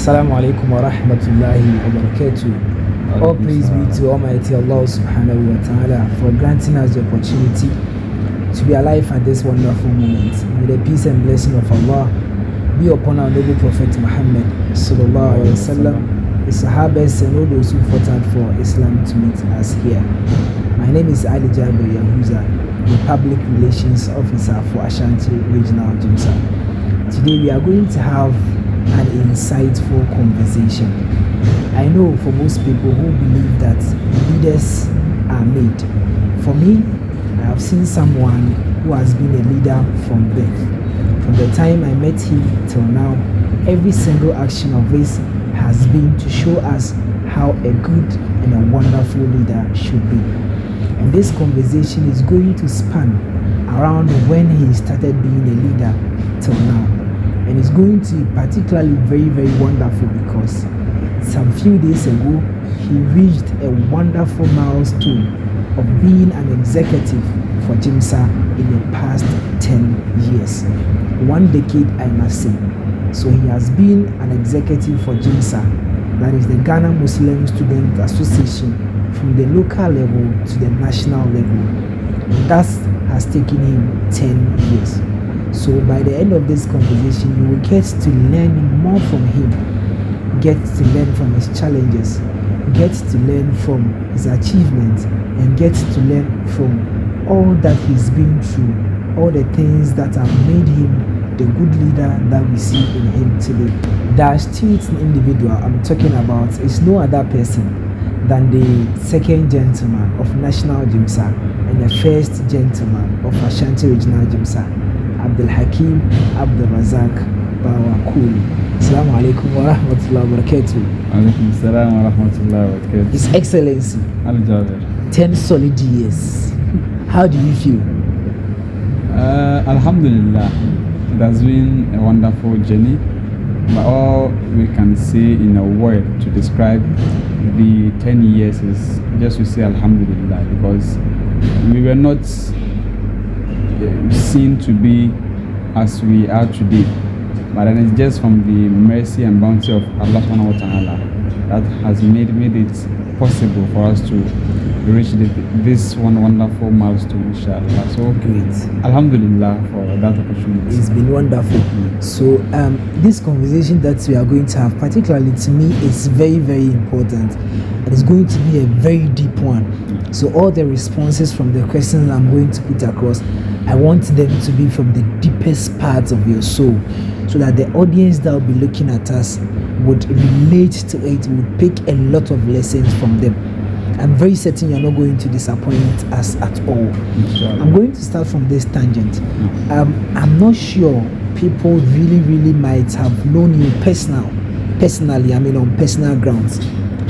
Assalamu alaikum wa rahmatullahi wa barakatuh. All praise be to Almighty Allah subhanahu wa ta'ala for granting us the opportunity to be alive at this wonderful moment. May the peace and blessing of Allah be upon our noble Prophet Muhammad sallallahu alaihi wasallam, his Sahabas and all those who fought out for Islam to meet us here. My name is Ali Jabir Yahuza, the Public Relations Officer for Ashanti Regional Gmsa. Today we are going to have an insightful conversation. I know for most people who believe that leaders are made. For me, I have seen someone who has been a leader from birth. From the time I met him till now, every single action of his has been to show us how a good and a wonderful leader should be. And this conversation is going to span around when he started being a leader till now. And it's going to be particularly very wonderful because some few days ago he reached a wonderful milestone of being an executive for Gmsa in the past 10 years. 1 decade, I must say. So he has been an executive for Gmsa, that is the Ghana Muslim Student Association, from the local level to the national level. That has taken him 10 years. So by the end of this conversation, you will get to learn more from him, get to learn from his challenges, get to learn from his achievements, and get to learn from all that he's been through, all the things that have made him the good leader that we see in him today. The astute individual I'm talking about is no other person than the second gentleman of National Gmsa and the first gentleman of Ashanti Regional Gmsa, Abdul Hakim Abdul Razak Bawakuli. Assalamu alaikum wa rahmatullahi wa barakatuh. Alaikum salam wa rahmatullahi wa barakatuh. His Excellency, Ali Jabir. 10 solid years. How do you feel? Alhamdulillah, it has been a wonderful journey. But all we can say in a word to describe the 10 years is just to say Alhamdulillah, because we were not seen to be as we are today, but then it's just from the mercy and bounty of Allah subhanahu wa ta'ala that has made it possible for us to reach this one wonderful milestone, inshallah. So great. Alhamdulillah for that opportunity. It's been wonderful. So this conversation that we are going to have, particularly to me, is very important, and it's going to be a very deep one. So all the responses from the questions I'm going to put across, I want them to be from the deepest parts of your soul, so that the audience that will be looking at us would relate to it, would pick a lot of lessons from them. I'm very certain you're not going to disappoint us at all. Inshallah. I'm going to start from this tangent. I'm not sure people really might have known you personally, I mean on personal grounds.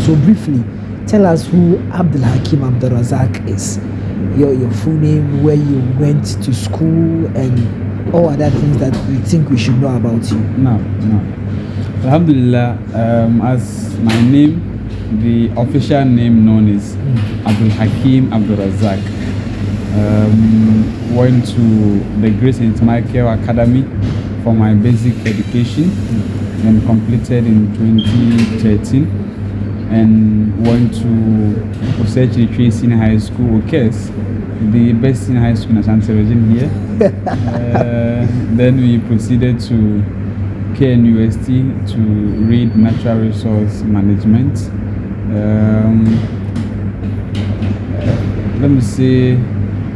So briefly, tell us who Abdul Hakim Abdul Razak is. Your full name, where you went to school, and all other things that you think we should know about you. No. Alhamdulillah, as my name, the official name known is Abdul Hakim Abdul Razak. Went to the Grace St. Michael Academy for my basic education, then completed in 2013, and went to Osage Tree Senior High School, OKS, the best senior high school in Ashanti Region here. Then we proceeded to KNUST to read Natural Resource Management. Let me say,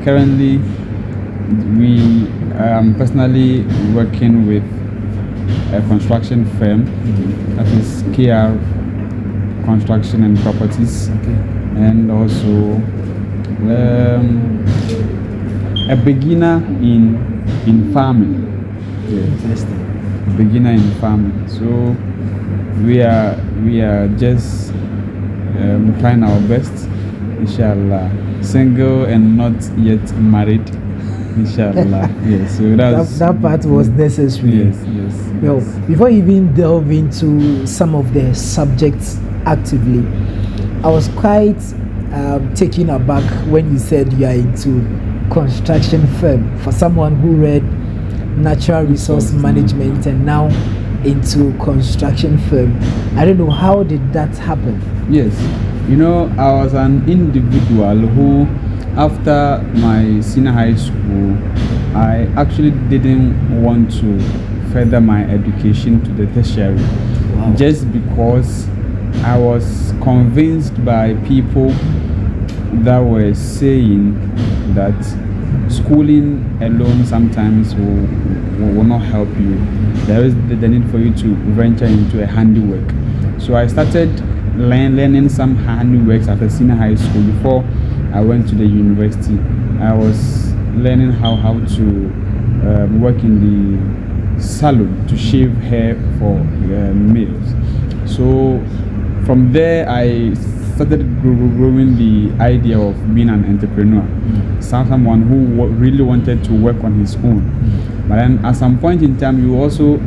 currently we am personally working with a construction firm, that is KR Construction and Properties, and also a beginner in farming. Interesting. Beginner in farming. So we are just trying our best, inshallah. Single and not yet married, inshallah. Yes, so that part was necessary. Yes. Well, before you even delve into some of the subjects actively, I was quite taken aback when you said you are into construction firm. For someone who read natural resource management and now into construction firm. I don't know, how did that happen? Yes, I was an individual who, after my senior high school, I actually didn't want to further my education to the tertiary. Wow. Just because I was convinced by people that were saying that schooling alone sometimes will not help you. There is the need for you to venture into a handiwork. So I started learning some handiworks at the senior high school before I went to the university. I was learning how to work in the salon to shave hair for males. So from there I started growing the idea of being an entrepreneur, someone who really wanted to work on his own. But then at some point in time, you also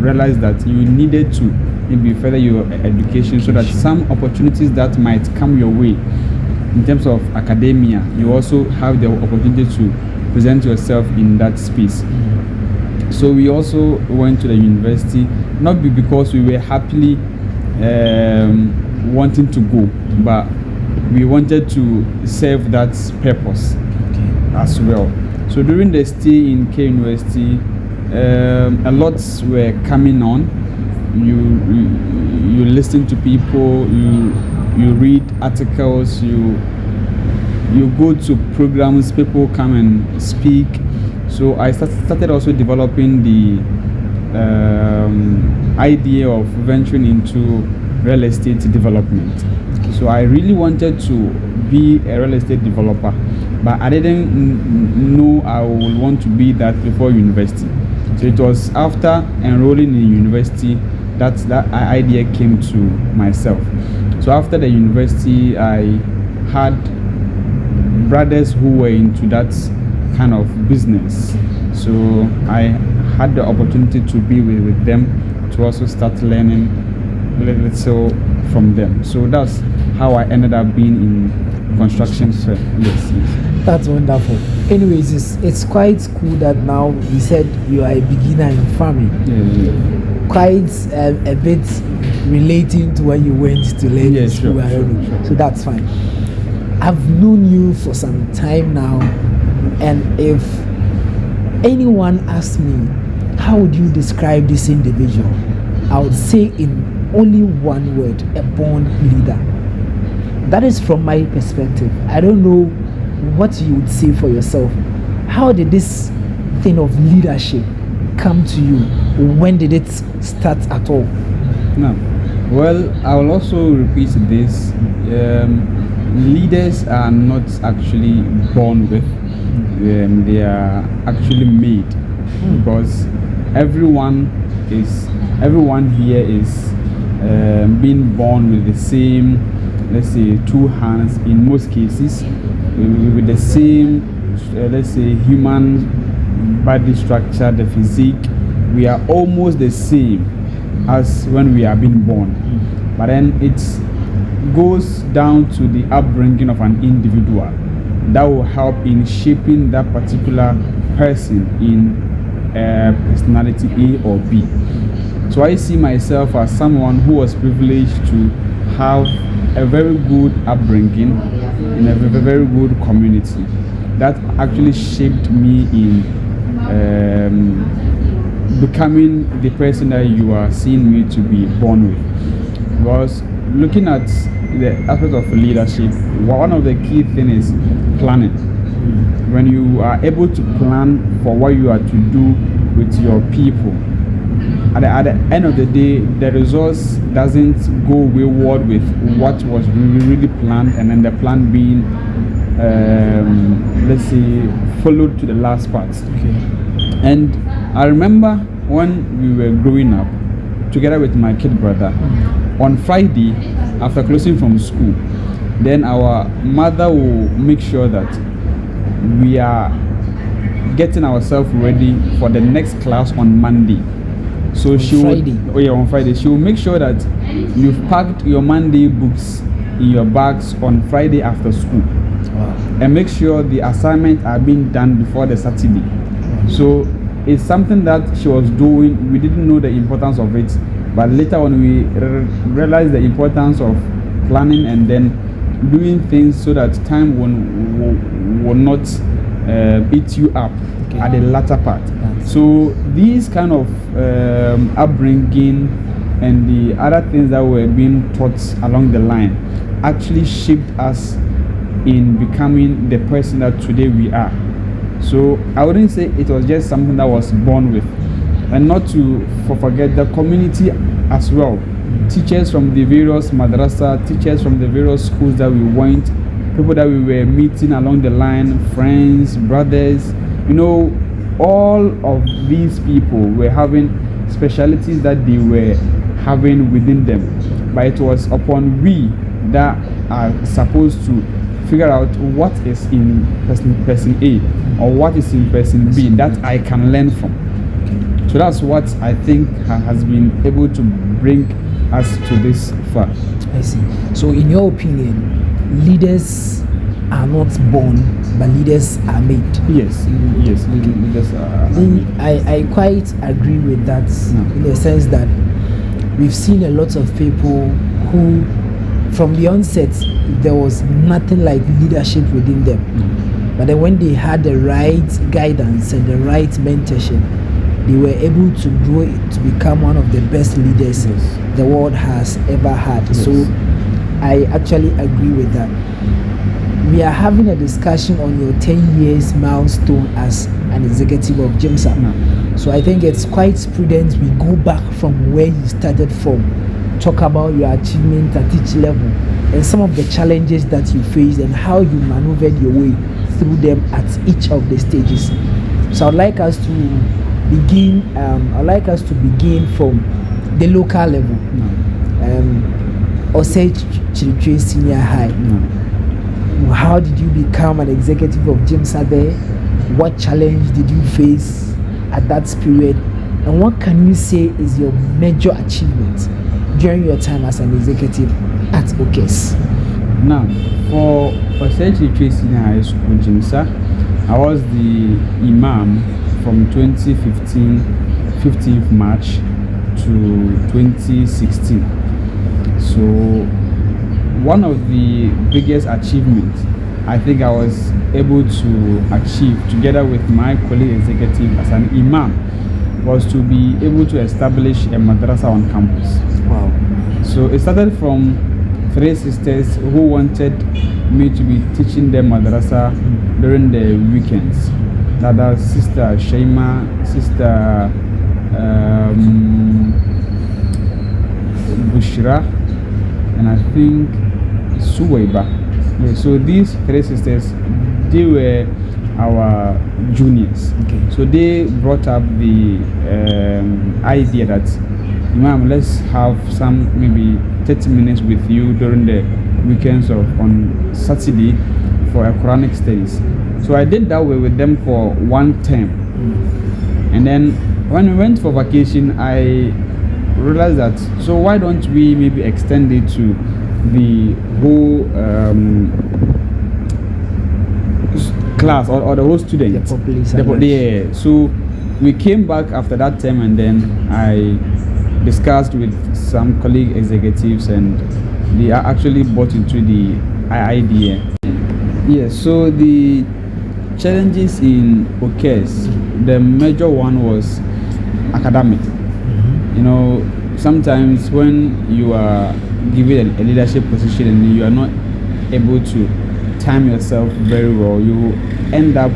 realize that you needed to maybe further your education so that some opportunities that might come your way in terms of academia, you also have the opportunity to present yourself in that space. So we also went to the university, not because we were happily wanting to go, but we wanted to serve that purpose as well. So during the stay in K University, a lot were coming on. You listen to people, you read articles, you go to programs, people come and speak. So I started also developing the idea of venturing into real estate development. So I really wanted to be a real estate developer, but I didn't know I would want to be that before university. So it was after enrolling in university that idea came to myself. So after the university, I had brothers who were into that kind of business. So I had the opportunity to be with them to also start learning a little from them. So that's how I ended up being in construction. Yes. That's wonderful. Anyways, it's quite cool that now you said you are a beginner in farming. Yeah. Quite a bit relating to when you went to learn in school. Sure. So that's fine. I've known you for some time now, and if anyone asks me, how would you describe this individual? I would say in only one word: a born leader. That is from my perspective. I don't know what you would say for yourself. How did this thing of leadership come to you? When did it start at all? No. Well, I will also repeat this. Leaders are not actually born with. They are actually made, because everyone here is being born with the same, let's say, two hands in most cases, with the same, let's say, human body structure, the physique. We are almost the same as when we are being born. But then it goes down to the upbringing of an individual that will help in shaping that particular person in personality A or B. So I see myself as someone who was privileged to have a very good upbringing in a very good community that actually shaped me in becoming the person that you are seeing me to be born with. Because looking at the aspect of leadership, one of the key things is planning. When you are able to plan for what you are to do with your people, at the end of the day, the results doesn't go wayward with what was really planned, and then the plan being, let's say, followed to the last part. Okay. And I remember when we were growing up, together with my kid brother, on Friday, after closing from school, then our mother will make sure that we are getting ourselves ready for the next class on Monday. So on Friday, she will make sure that you've packed your Monday books in your bags on Friday after school. Wow. And make sure the assignments are being done before the Saturday. So it's something that she was doing. We didn't know the importance of it, but later on we realized the importance of planning and then doing things so that time will not eat you up at the latter part. So these kind of upbringing and the other things that were being taught along the line actually shaped us in becoming the person that today we are. So I wouldn't say it was just something that was born with. And not to forget the community as well. Teachers from the various madrasa, teachers from the various schools that we went, people that we were meeting along the line, friends, brothers, all of these people were having specialities that they were having within them. But it was upon we that are supposed to figure out what is in person A or what is in person B that I can learn from. So that's what I think has been able to bring us to this far. I see. So in your opinion, leaders are not born, but leaders are made. Yes, leaders are made. I quite agree with that, in the sense that we've seen a lot of people who, from the onset, there was nothing like leadership within them. But then when they had the right guidance and the right mentorship, they were able to grow to become one of the best leaders the world has ever had. So I actually agree with that. We are having a discussion on your 10 years milestone as an executive of Gmsa. So I think it's quite prudent we go back from where you started from, talk about your achievement at each level and some of the challenges that you faced and how you maneuvered your way through them at each of the stages. So I'd like us to begin from the local level. Osei Chirichwe Senior High. How did you become an executive of Gmsa there? What challenge did you face at that period? And what can you say is your major achievement during your time as an executive at OKES? Now, for Osei Chirichwe Senior High School Gmsa, I was the imam from 2015, 15th March to 2016. So one of the biggest achievements I think I was able to achieve together with my colleague executive as an imam was to be able to establish a madrasa on campus. Wow. So it started from 3 sisters who wanted me to be teaching them madrasa during the weekends. That is Sister Shaima, Sister Bushra, and I think Suwaiba. Yeah, so these 3 sisters, they were our juniors. So they brought up the idea that, Imam, let's have some maybe 30 minutes with you during the weekends on Saturday for a Quranic studies. So I did that way with them for 1 term. And then when we went for vacation, I realized that, so why don't we maybe extend it to the whole class or the whole students. Yeah. So we came back after that term, and then I discussed with some colleague executives, and they are actually bought into the idea. Yeah, so the challenges in OKES, the major one was academic. Sometimes when you are given a leadership position and you are not able to time yourself very well, you end up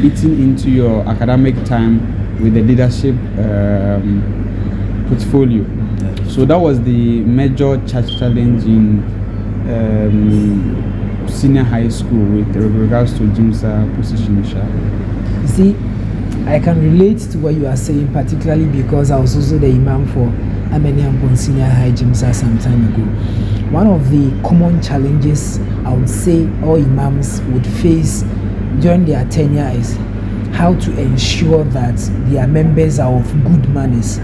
eating into your academic time with the leadership portfolio. So that was the major challenge in senior high school with regards to Gmsa position. You see, I can relate to what you are saying, particularly because I was also the imam for Ameniampon Senior High Gmsa some time ago. One of the common challenges I would say all imams would face during their tenure is how to ensure that their members are of good manners.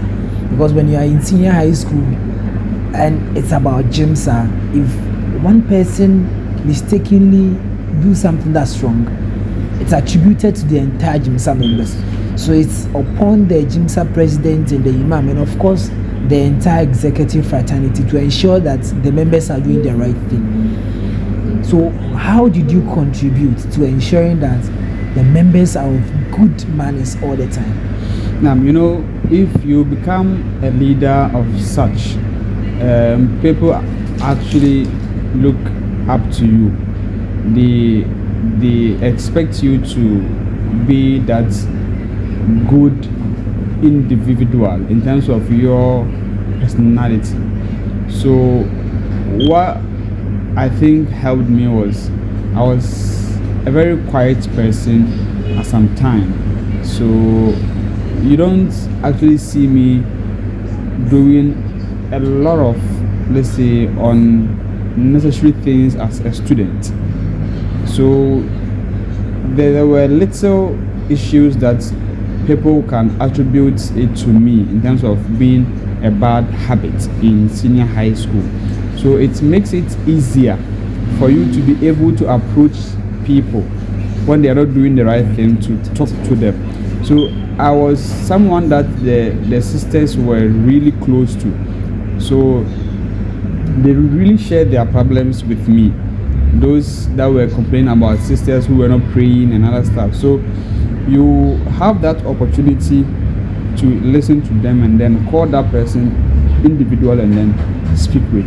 Because when you are in senior high school and it's about Gmsa, if one person mistakenly do something that's wrong, it's attributed to the entire Gmsa members. So it's upon the Gmsa president and the imam, and of course the entire executive fraternity, to ensure that the members are doing the right thing. So how did you contribute to ensuring that the members are of good manners all the time? Now, if you become a leader of such, people actually look up to you. They expect you to be that good individual in terms of your personality. So what I think helped me was I was a very quiet person at some time. So you don't actually see me doing a lot of, let's say, unnecessary things as a student. So there were little issues that people can attribute it to me in terms of being a bad habit in senior high school. So it makes it easier for you to be able to approach people when they are not doing the right thing, to talk to them. So I was someone that the sisters were really close to. So they really shared their problems with me. Those that were complaining about sisters who were not praying and other stuff. So you have that opportunity to listen to them and then call that person individual and then speak with.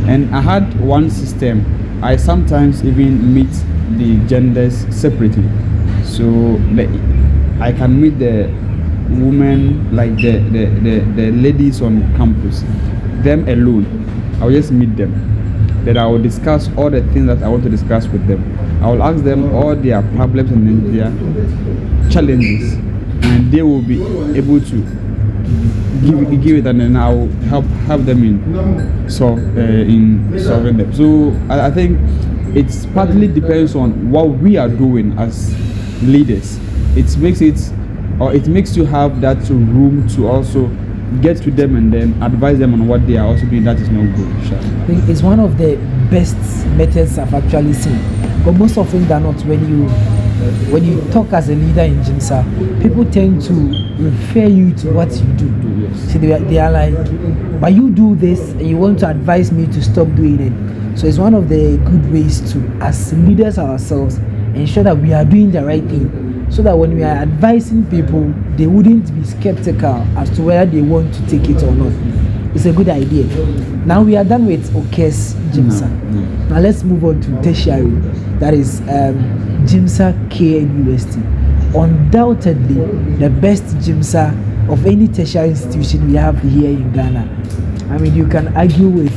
And I had one system. I sometimes even meet the genders separately. So I can meet the women, like the ladies on campus, them alone. I'll just meet them. Then I will discuss all the things that I want to discuss with them. I will ask them all their problems and their challenges, and they will be able to give it, and then I will help them in solving them. So I think it's partly depends on what we are doing as leaders. It makes you have that room to also get to them and then advise them on what they are also doing that is not good. I think it's one of the best methods I've actually seen. But most often than not, when you talk as a leader in Gmsa, people tend to refer you to what you do. Yes. So they are like, but you do this and you want to advise me to stop doing it. So it's one of the good ways to, as leaders ourselves, ensure that we are doing the right thing, so that when we are advising people, they wouldn't be skeptical as to whether they want to take it or not. It's a good idea. Now we are done with Okes Gmsa. Now let's move on to tertiary. That is Gmsa KNUST. Undoubtedly the best Gmsa of any tertiary institution we have here in Ghana. I mean, you can argue with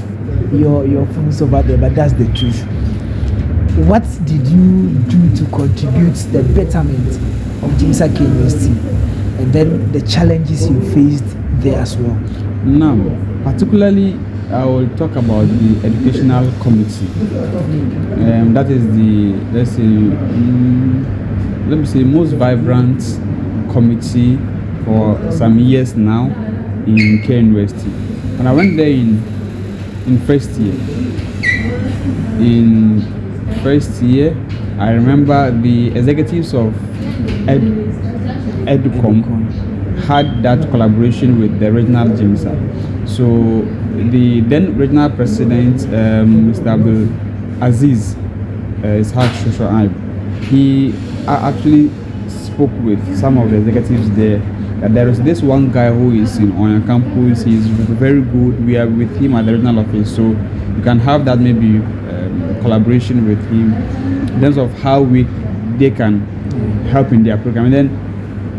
your friends over there, but that's the truth. What did you do to contribute to the betterment of Gmsa KNUST, and then the challenges you faced there as well? Now, particularly, I will talk about the educational committee. That is let me say, most vibrant committee for some years now in KNUST. When I went there in first year, I remember the executives of Educom had that collaboration with the regional Gmsa. So the then regional president, Mr. Abdul Aziz Ishaq Shoshoaib, he actually spoke with some of the executives there. There is this one guy who is on a campus. He is very good. We are with him at the regional office, so you can have that maybe collaboration with him in terms of how they can help in their program. And then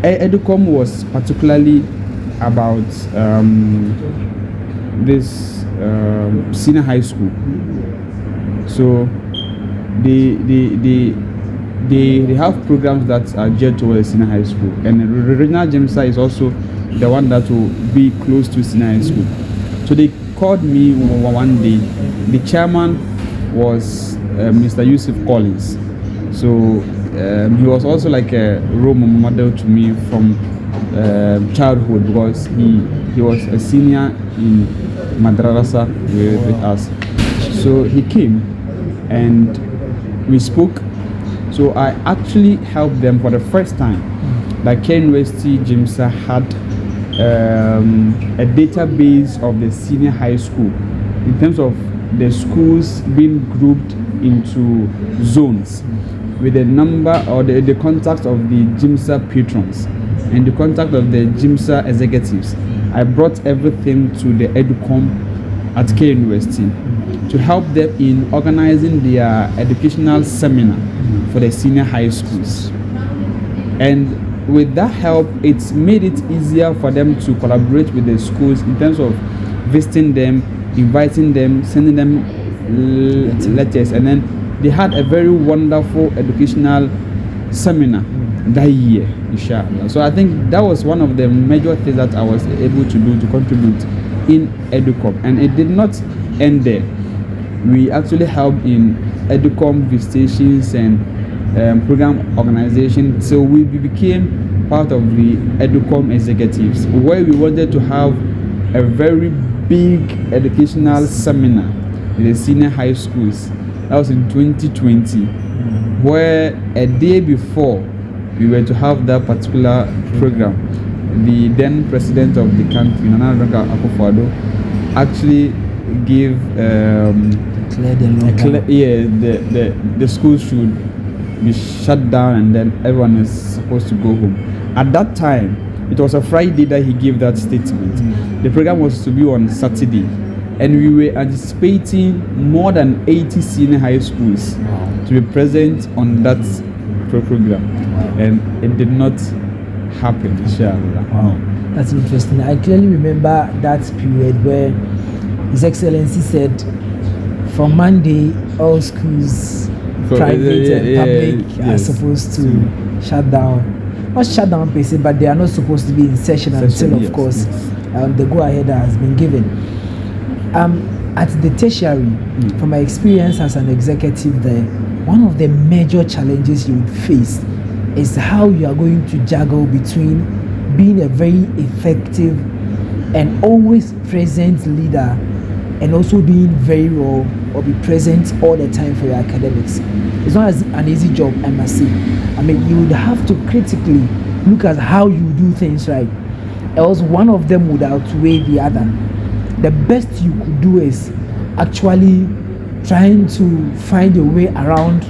Educom was particularly about this senior high school. So they have programs that are geared towards senior high school, and the regional Gmsa is also the one that will be close to senior high school. So they called me one day. The chairman was Mr. Yusuf Collins. So he was also like a role model to me from childhood, because he was a senior in Madrasa with us. So he came and we spoke. So I actually helped them for the first time that Care University Gmsa had a database of the senior high school in terms of the schools being grouped into zones with the number or the contact of the Gmsa patrons and the contact of the Gmsa executives. I brought everything to the Educom at Care University to help them in organizing their educational seminar for the senior high schools. And with that help, it's made it easier for them to collaborate with the schools in terms of visiting them, inviting them, sending them letters, and then they had a very wonderful educational seminar that year, inshallah. So I think that was one of the major things that I was able to do to contribute in Educom, and it did not end there. We actually helped in Educom visitations and program organization, so we became part of the Educom executives, where we wanted to have a very big educational seminar in the senior high schools. That was in 2020, where a day before we were to have that particular program, the then president of the country, Nana Akufo-Addo, actually gave the schools should be shut down and then everyone is supposed to go home. At that time, it was a Friday that he gave that statement. The program was to be on Saturday, and we were anticipating more than 80 senior high schools to be present on that program, and it did not happen, inshallah. That's interesting. I clearly remember that period where His Excellency said from Monday all schools, private and public, are supposed to shut down. Not shut down per se, but they are not supposed to be in session until, of course, the go-ahead has been given. At the tertiary, from my experience as an executive there, one of the major challenges you would face is how you are going to juggle between being a very effective and always present leader and also being very raw or be present all the time for your academics. It's not an easy job, I must say. I mean, you would have to critically look at how you do things right, else one of them would outweigh the other. The best you could do is actually trying to find a way around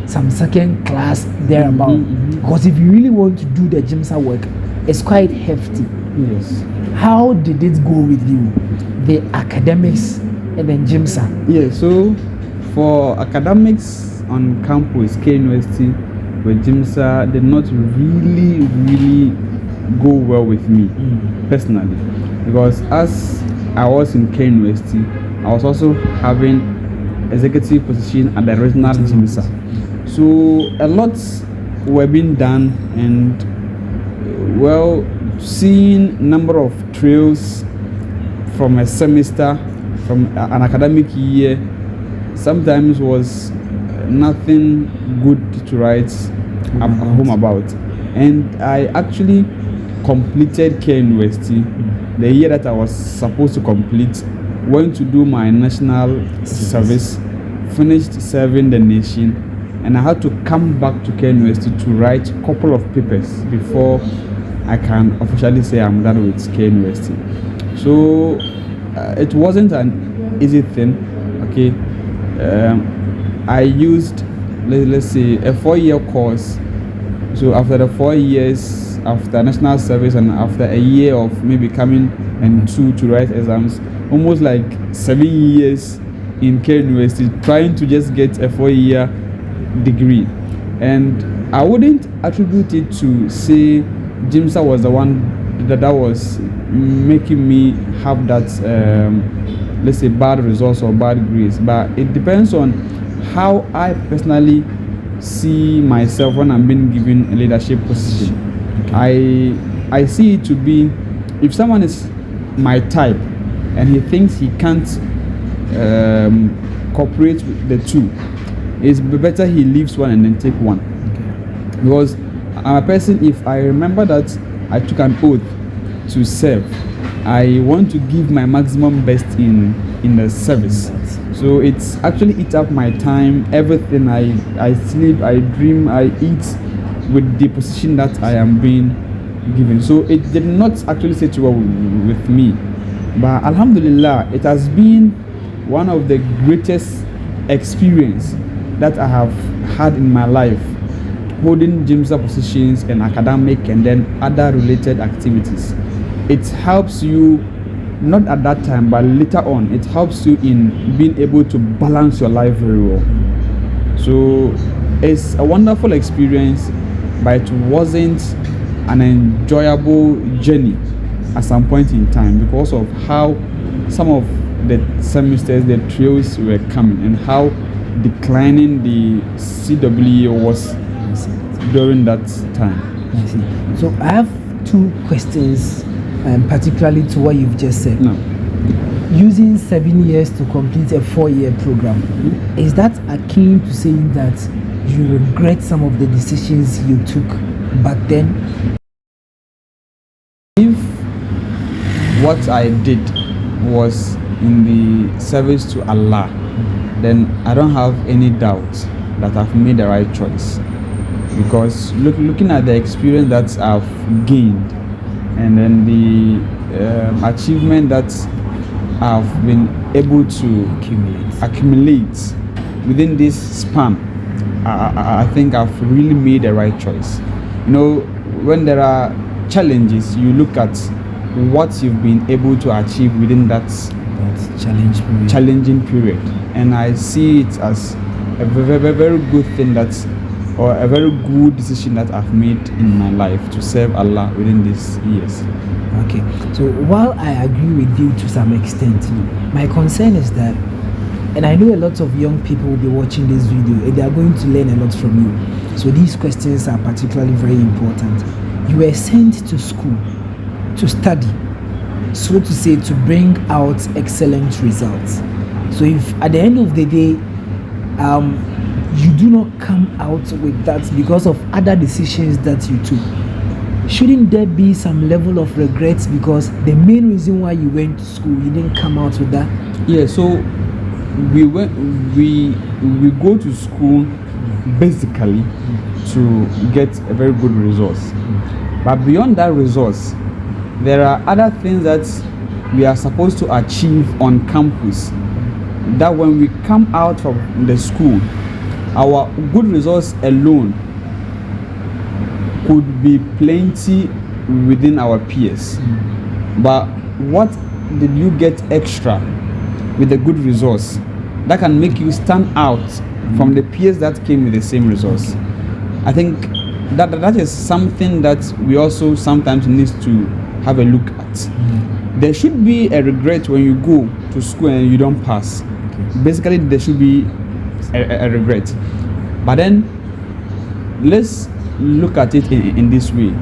some second class thereabout. Because if you really want to do the Gmsa work, it's quite hefty. Yes. How did it go with you, the academics and then Gmsa? Yeah, so for academics on campus, Care University with Gmsa did not really go well with me personally, because as I was in Care University, I was also having executive position at the regional Gmsa. So a lot were being done, and seeing number of trails from a semester, from an academic year, sometimes was nothing good to write home about. And I actually completed Care University the year that I was supposed to complete, went to do my national service, finished serving the nation, and I had to come back to Care University to write a couple of papers before I can officially say I'm done with Care University. So it wasn't an easy thing. Okay, I used, let's say, a 4-year course. So after the 4 years, after national service and after a year of maybe coming and to write exams, almost like 7 years in Care University trying to just get a 4-year degree. And I wouldn't attribute it to say Gmsa was the one that was making me have that let's say bad results or bad grades, but it depends on how I personally see myself when I'm being given a leadership position. I see it to be, if someone is my type and he thinks he can't cooperate with the two, it's better he leaves one and then take one. Because I'm a person, if I remember that I took an oath to serve, I want to give my maximum best in the service. So it's actually eat up my time, everything. I sleep, I dream, I eat, with the position that I am being given. So it did not actually sit well with me, but Alhamdulillah, it has been one of the greatest experience that I have had in my life, holding Gmsa positions and academic and then other related activities. It helps you, not at that time, but later on, it helps you in being able to balance your life very well. So it's a wonderful experience, but it wasn't an enjoyable journey at some point in time because of how some of the semesters, the trials were coming and how declining the CWE was during that time. I see. So I have two questions, particularly to what you've just said. No. Using 7 years to complete a 4-year program, is that akin to saying that you regret some of the decisions you took back then? If what I did was in the service to Allah, then I don't have any doubt that I've made the right choice. Because looking at the experience that I've gained and then the achievement that I've been able to accumulate within this span, I think I've really made the right choice. You know, when there are challenges, you look at what you've been able to achieve within that challenging period, and I see it as a very good thing or a very good decision that I've made in my life to serve Allah within these years. Okay, so while I agree with you to some extent, my concern is that, and I know a lot of young people will be watching this video and they are going to learn a lot from you. So these questions are particularly very important. You were sent to school to study, so to say, to bring out excellent results. So if at the end of the day, you do not come out with that because of other decisions that you took, shouldn't there be some level of regrets because the main reason why you went to school, you didn't come out with that? Yeah, so we go to school basically to get a very good resource, but beyond that resource, there are other things that we are supposed to achieve on campus, that when we come out from the school, our good results alone could be plenty within our peers. But what did you get extra with the good results that can make you stand out from the peers that came with the same results? I think that is something that we also sometimes need to have a look at. There should be a regret when you go to school and you don't pass. Basically, there should be a regret. But then, let's look at it in this way.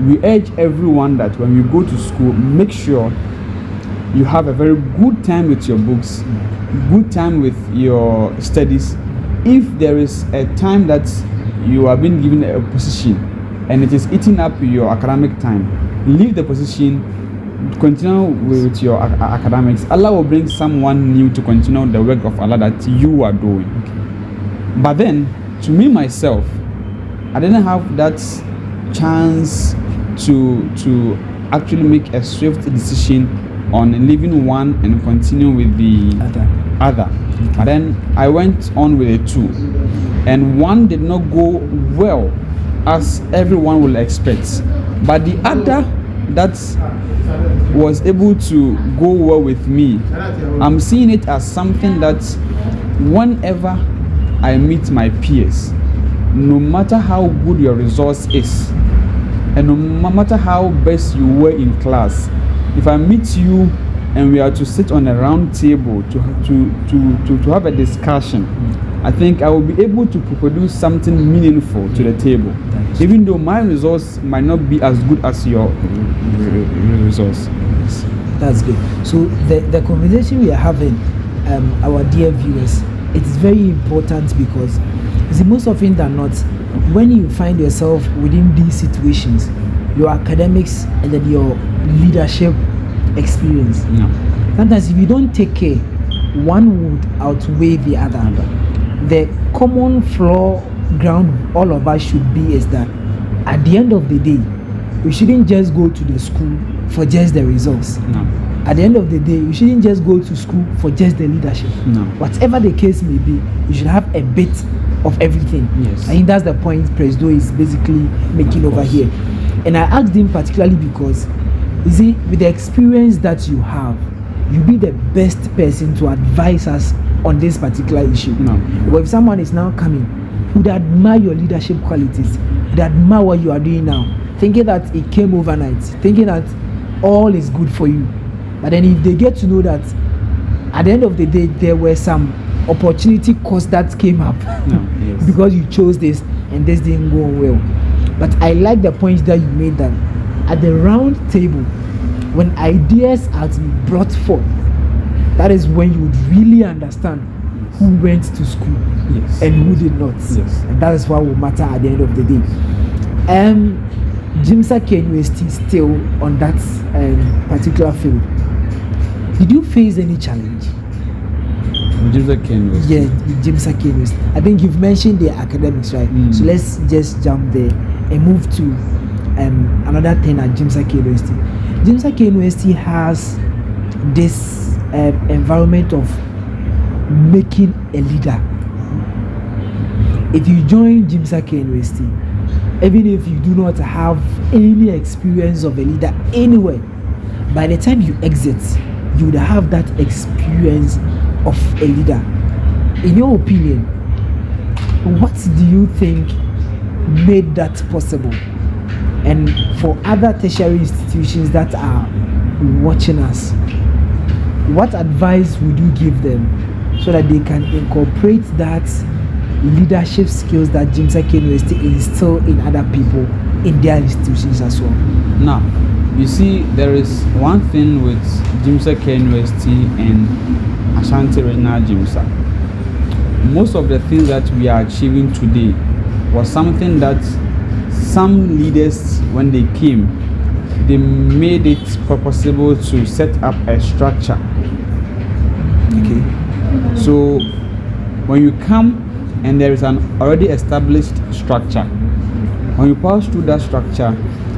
We urge everyone that when you go to school, make sure you have a very good time with your books, good time with your studies. If there is a time that you have been given a position and it is eating up your academic time, leave the position, continue with your academics. Allah will bring someone new to continue the work of Allah that you are doing. But then, to me myself, I didn't have that chance to actually make a swift decision on leaving one and continue with the other. But then I went on with it too, and one did not go well as everyone will expect, but the other that was able to go well with me, I'm seeing it as something that whenever I meet my peers, no matter how good your results is, and no matter how best you were in class, if I meet you and we are to sit on a round table to have a discussion, I think I will be able to produce something meaningful to the table, even though my results might not be as good as your results. That's good. So the conversation we are having, our dear viewers, it's very important because, you see, most often than not, when you find yourself within these situations, your academics and then your leadership experience, sometimes if you don't take care, one would outweigh the other. The common flaw ground all of us should be is that at the end of the day, we shouldn't just go to the school for just the results. No. At the end of the day, you shouldn't just go to school for just the leadership. No. Whatever the case may be, you should have a bit of everything. Yes. I think that's the point Presido is basically making over here. And I asked him particularly because, you see, with the experience that you have, you'll be the best person to advise us on this particular issue. No. But if someone is now coming, would admire your leadership qualities, would admire what you are doing now, thinking that it came overnight, thinking that all is good for you. But then if they get to know that at the end of the day, there were some opportunity costs that came up Yes. because you chose this and this didn't go on well. But I like the point that you made, that at the round table, when ideas are to be brought forth, that is when you would really understand who went to school and who did not. Yes. And that is what will matter at the end of the day. Gmsa University still on that particular field. Did you face any challenge? Gmsa University. Yeah, Gmsa University. I think you've mentioned the academics, right? So let's just jump there and move to another thing at Gmsa University. Gmsa University has this environment of making a leader. If you join Gmsa University, even if you do not have any experience of a leader anywhere, by the time you exit, you would have that experience of a leader. In your opinion, what do you think made that possible? And for other tertiary institutions that are watching us, what advice would you give them so that they can incorporate that leadership skills that Gmsa University instill in other people in their institutions as well? Now, you see, there is one thing with Gmsa University and Ashanti Regional Gmsa. Most of the things that we are achieving today was something that some leaders, when they came, they made it possible to set up a structure. Okay, so when you come and there is an already established structure, when you pass through that structure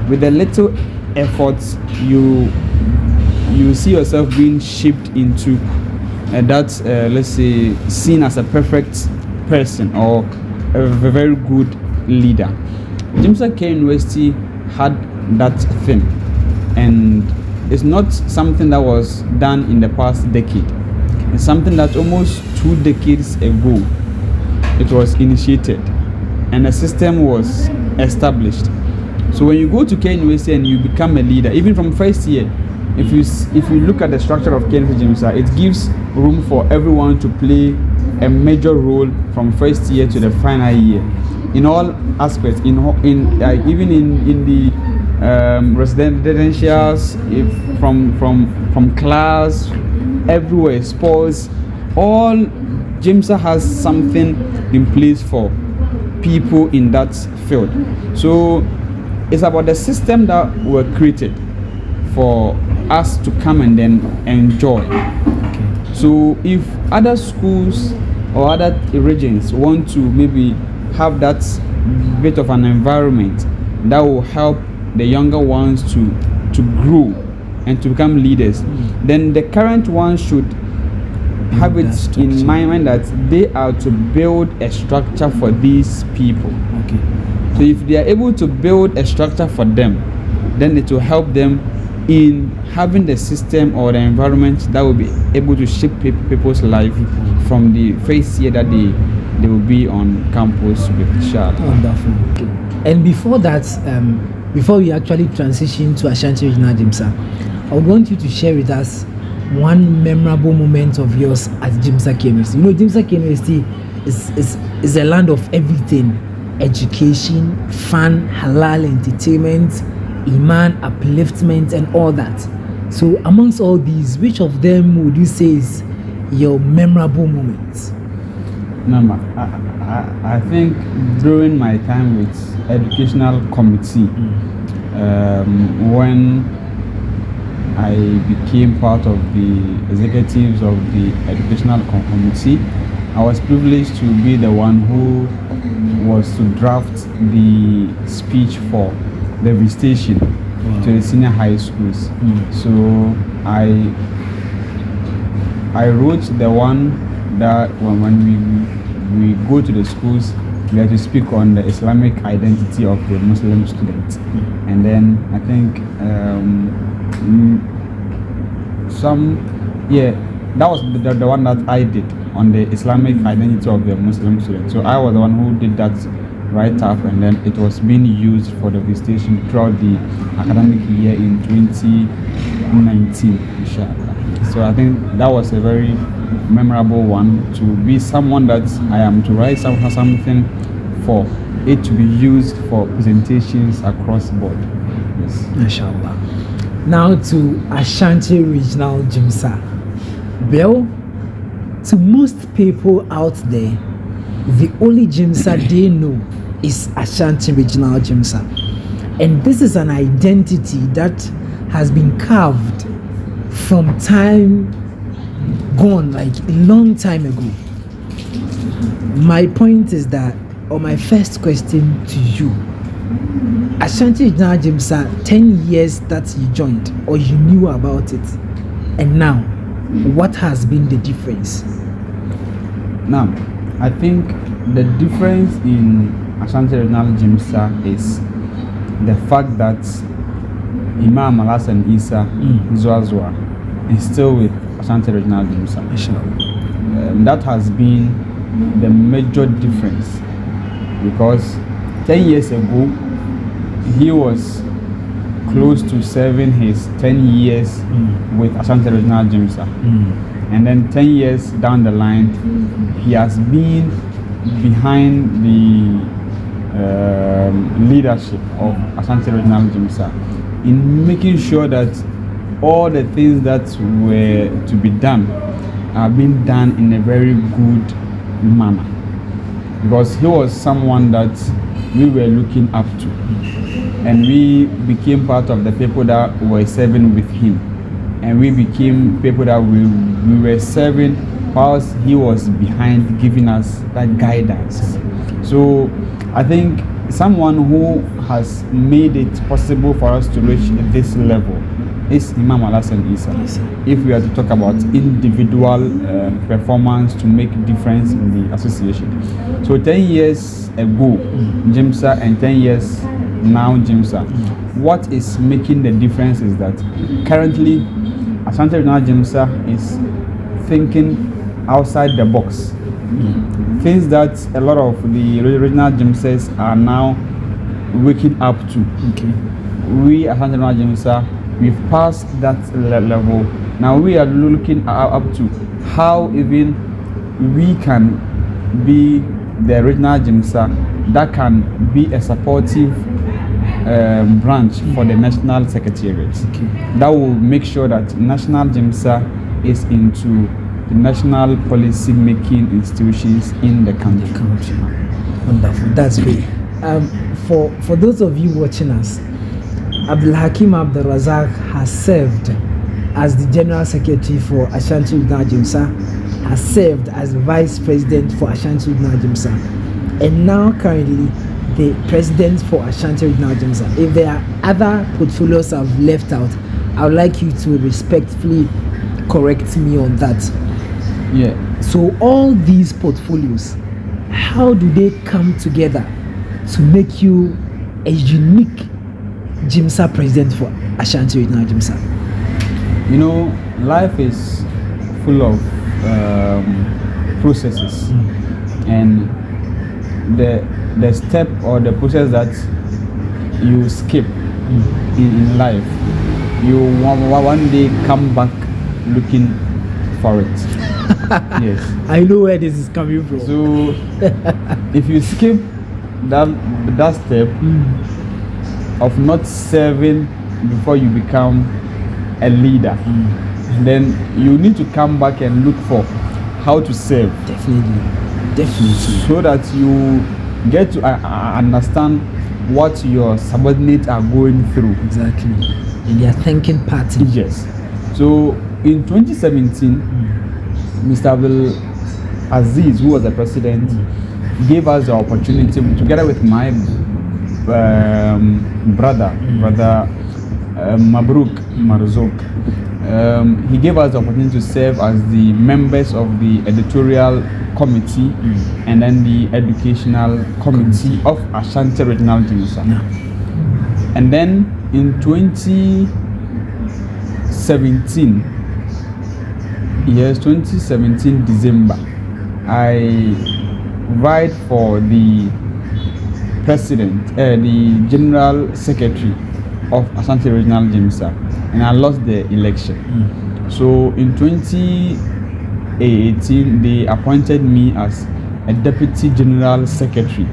with a little efforts, you see yourself being shaped into that let's say seen as a perfect person or a very good leader. Gmsa University had that thing, and it's not something that was done in the past decade. It's something that almost 2 decades ago it was initiated and a system was established. So when you go to University and you become a leader, even from first year, if you look at the structure of Gmsa, it gives room for everyone to play a major role from first year to the final year, in all aspects, even in the residentials, from class, everywhere, sports, all. Gmsa has something in place for people in that field. So it's about the system that were created for us to come and then enjoy. Okay. So if other schools or other regions want to maybe have that bit of an environment that will help the younger ones to grow and to become leaders, then the current ones should have it in mind that they are to build a structure for these people. Okay. So if they are able to build a structure for them, then it will help them in having the system or the environment that will be able to shape people's life from the first year that they will be on campus with child. Wonderful. Okay. And before that, before we actually transition to Ashanti Regional Gmsa, I would want you to share with us one memorable moment of yours at Gmsa University. You know, Gmsa University is a land of everything: education, fun, halal, entertainment, iman, upliftment, and all that. So amongst all these, which of them would you say is your memorable moment? Mama, I think during my time with educational committee, when I became part of the executives of the educational committee, I was privileged to be the one who was to draft the speech for the visitation to the senior high schools. So I wrote the one that when we go to the schools, we have to speak on the Islamic identity of the Muslim students. And then I think that was the one that I did on the Islamic identity of the Muslim students. So I was the one who did that right up, and then it was being used for the visitation throughout the academic year in 2019, inshallah. So I think that was a very memorable one, to be someone that I am to write something for it to be used for presentations across the board. Yes. Inshallah. Now to Ashanti Regional Gmsa. Bill, to most people out there, the only Gmsa they know is Ashanti Regional Gmsa. And this is an identity that has been carved from time gone, like a long time ago. My point is that, or my first question to you, Ashanti Regional Gmsa, 10 years that you joined or you knew about it, and now, what has been the difference? Now, I think the difference in Ashanti Regional Gmsa is the fact that Imam Alasan Isa Zwazwa is still with Ashanti Regional Gmsa. That has been the major difference, because 10 years ago he was close to serving his 10 years with Ashanti Regional Gmsa, and then 10 years down the line he has been behind the leadership of Ashanti Regional Gmsa in making sure that all the things that were to be done are being done in a very good manner, because he was someone that we were looking up to, and we became part of the people that were serving with him, and we became people that we were serving whilst he was behind, giving us that guidance. So I think someone who has made it possible for us to reach this level is Imam Alasan Isa. If we are to talk about individual performance to make difference in the association. So 10 years ago, Gmsa, and 10 years now, Gmsa. What is making the difference is that currently Ashanti Regional Gmsa is thinking outside the box. Things that a lot of the regional Gmsas are now waking up to. We Ashanti Regional Gmsa, we've passed that level. Now we are looking up to how even we can be the regional Gmsa that can be a supportive branch for the national secretariat. That will make sure that national Gmsa is into the national policy making institutions in the country. Wonderful, that's great. For those of you watching us, Abdul Hakim Abdul Razak has served as the General Secretary for Ashanti Regional Gmsa, has served as Vice President for Ashanti Regional Gmsa, and now currently the President for Ashanti Regional Gmsa. If there are other portfolios I've left out, I would like you to respectfully correct me on that. Yeah. So all these portfolios, how do they come together to make you a unique Gmsa president for Ashanti Regional Gmsa? You know, life is full of processes, and the step or the process that you skip in life, you one day come back looking for it. Yes, I know where this is coming from. So if you skip that step of not serving before you become a leader, then you need to come back and look for how to serve. Definitely. So that you get to understand what your subordinates are going through. Exactly. And their thinking pattern. Yes. So in 2017, Mr. Abdul Aziz, who was the president, gave us the opportunity, together with my brother Mabruk Marzouk. He gave us the opportunity to serve as the members of the editorial committee and then the educational committee of Ashanti Regional Gmsa. And then in 2017 December, I vied for the president, the general secretary of Ashanti Regional Gmsa, and I lost the election. So in 2018, they appointed me as a deputy general secretary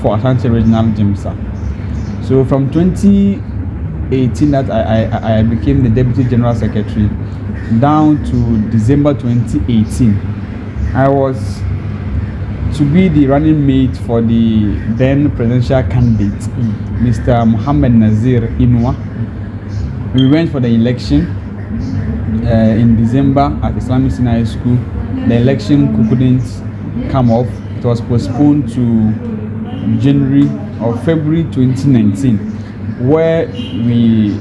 for Ashanti Regional Gmsa. So from 2018 that I became the deputy general secretary down to December 2018, I was to be the running mate for the then presidential candidate, Mr. Mohammed Nazir Inua. We went for the election in December at Islamic Senior High School. The election couldn't come off. It was postponed to January or February 2019, where we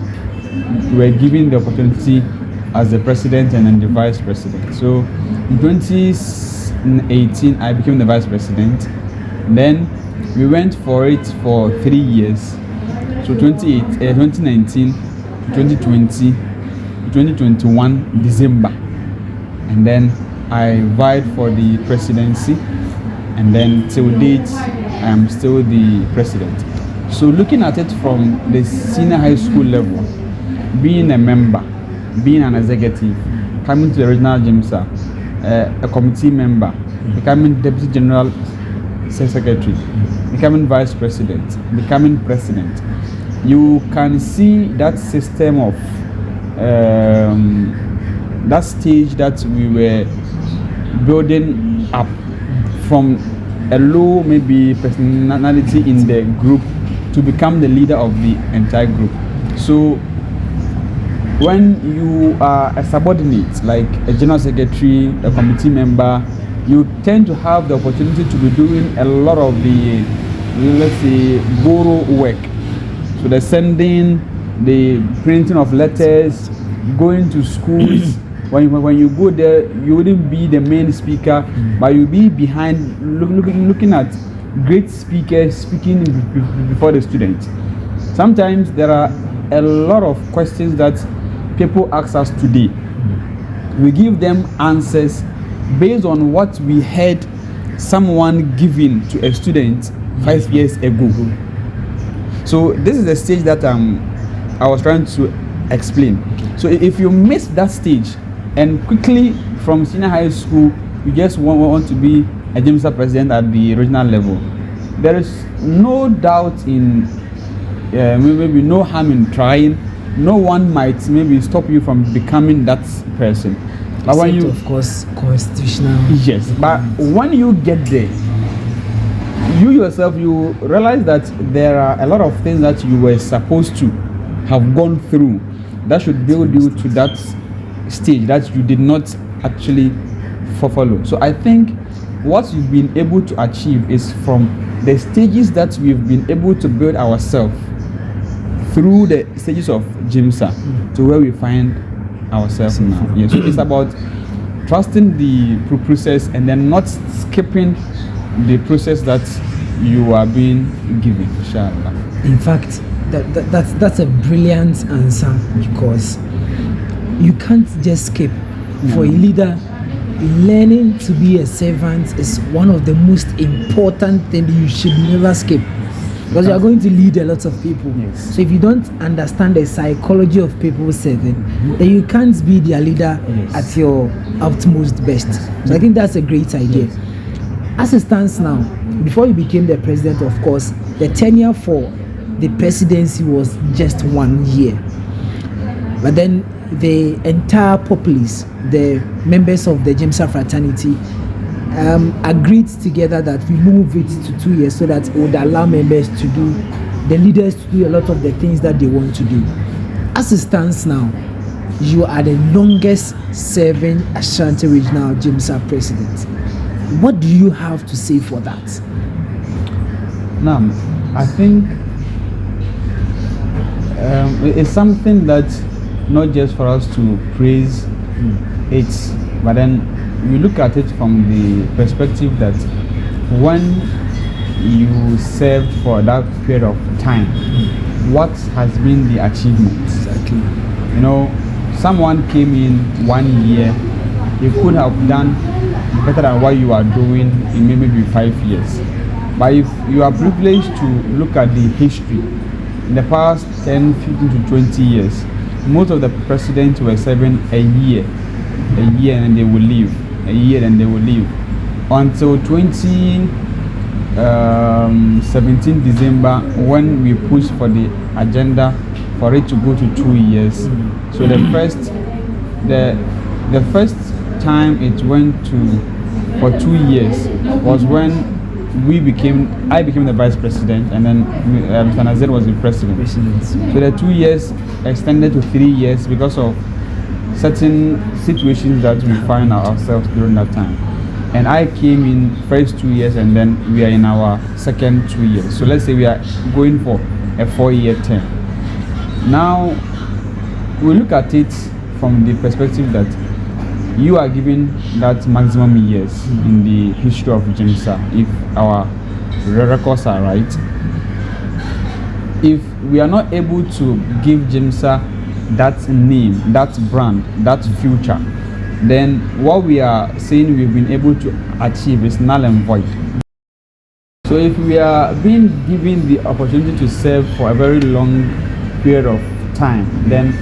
were given the opportunity as the president and then the vice president. So in 2018, I became the vice president. Then we went for it for 3 years. So 2019, 2020, 2021 December, and then I vied for the presidency, and then till date I am still the president. So looking at it from the senior high school level, being a member, being an executive, coming to the regional Gmsa, a committee member, becoming deputy general secretary, becoming vice president, becoming president, you can see that system of that stage that we were building up from a low maybe personality in the group to become the leader of the entire group. So when you are a subordinate, like a general secretary, a committee member, you tend to have the opportunity to be doing a lot of the, let's say, bureau work. So the sending, the printing of letters, going to schools. When you go there, you wouldn't be the main speaker, but you'll be behind, looking at great speakers speaking before the students. Sometimes there are a lot of questions that people ask us today. We give them answers based on what we heard someone giving to a student 5 years ago. So this is the stage that I was trying to explain. So if you miss that stage and quickly from senior high school you just want to be a Gmsa president at the regional level, there is no doubt in maybe no harm in trying. No one might maybe stop you from becoming that person. But when you, of course, constitutional. Yes, but when you get there, you yourself, you realize that there are a lot of things that you were supposed to have gone through that should build you to that stage that you did not actually follow. So I think what you've been able to achieve is from the stages that we've been able to build ourselves through the stages of Gmsa to where we find ourselves now. Yeah, so it's about trusting the process and then not skipping the process that you are being given, inshallah. In fact, that's a brilliant answer, because you can't just skip. For a leader, learning to be a servant is one of the most important things you should never skip, because you are going to lead a lot of people. Yes. So if you don't understand the psychology of people serving, then you can't be their leader at your utmost best. So I think that's a great idea. As it stands now, before you became the president, of course, the tenure for the presidency was just 1 year. But then the entire populace, the members of the Gmsa fraternity, agreed together that we move it to 2 years so that it would allow members to do, the leaders to do a lot of the things that they want to do. As it stands now, you are the longest serving Ashanti Regional Gmsa president. What do you have to say for that? Now, I think it's something that not just for us to praise it, but then we look at it from the perspective that when you served for that period of time, what has been the achievement? Exactly. You know, someone came in 1 year, you could have done better than what you are doing in maybe 5 years. But if you are privileged to look at the history, in the past 10, 15 to 20 years, most of the presidents were serving a year and then they will leave, a year and they will leave. Until 2017 December, when we pushed for the agenda for it to go to 2 years. So the first time it went to for 2 years was when I became the vice president, and then Mr. Nazir was the president. So the 2 years extended to 3 years because of certain situations that we find ourselves during that time. And I came in first 2 years, and then we are in our second 2 years. So let's say we are going for a 4-year term. Now we look at it from the perspective that you are given that maximum years in the history of Gmsa, if our records are right. If we are not able to give Gmsa that name, that brand, that future, then what we are saying we've been able to achieve is null and void. So if we are being given the opportunity to serve for a very long period of time, then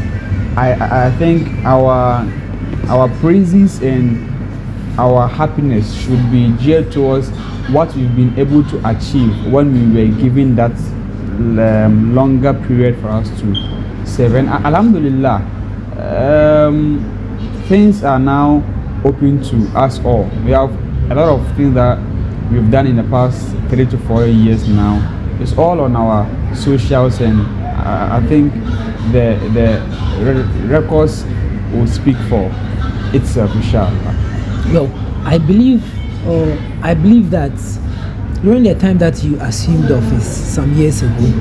I think our praises and our happiness should be geared towards what we've been able to achieve when we were given that longer period for us to serve. And alhamdulillah, things are now open to us all. We have a lot of things that we've done in the past 3 to 4 years now. It's all on our socials, and I think the records will speak for itself, inshallah. Well, I believe that during the time that you assumed office some years ago,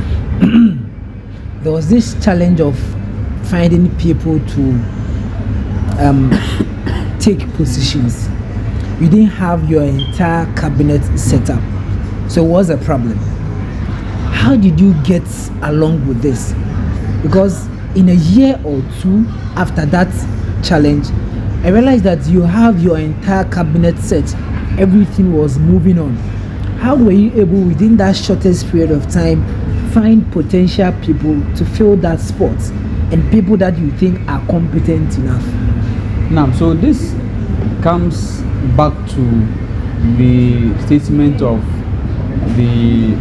there was this challenge of finding people to take positions. You didn't have your entire cabinet set up, so what's the problem? How did you get along with this? Because in a year or two after that challenge, I realized that you have your entire cabinet set. Everything was moving on. How were you able, within that shortest period of time, find potential people to fill that spot and people that you think are competent enough? Now, so this comes back to the statement of the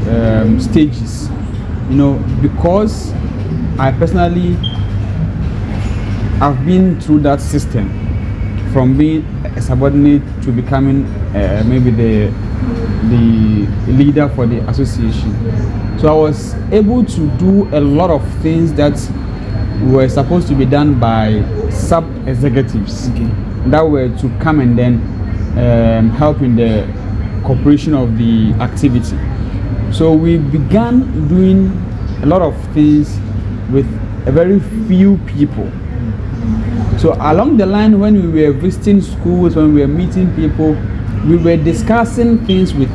stages. You know, because I personally have been through that system, from being a subordinate to becoming maybe the leader for the association. So I was able to do a lot of things that were supposed to be done by sub-executives that were to come and then help in the cooperation of the activity. So we began doing a lot of things with a very few people. So along the line, when we were visiting schools, when we were meeting people, we were discussing things with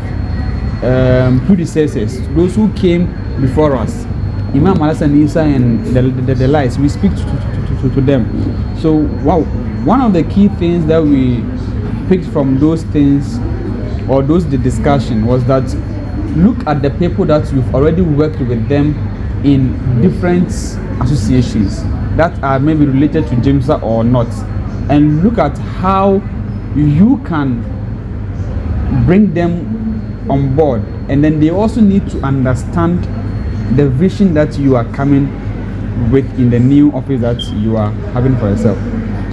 predecessors, those who came before us, Imam Hassan Isa and the likes. We speak to them. So wow, one of the key things that we picked from those things, or the discussion, was that look at the people that you've already worked with them in different associations that are maybe related to Gmsa or not, and look at how you can bring them on board, and then they also need to understand the vision that you are coming with in the new office that you are having for yourself.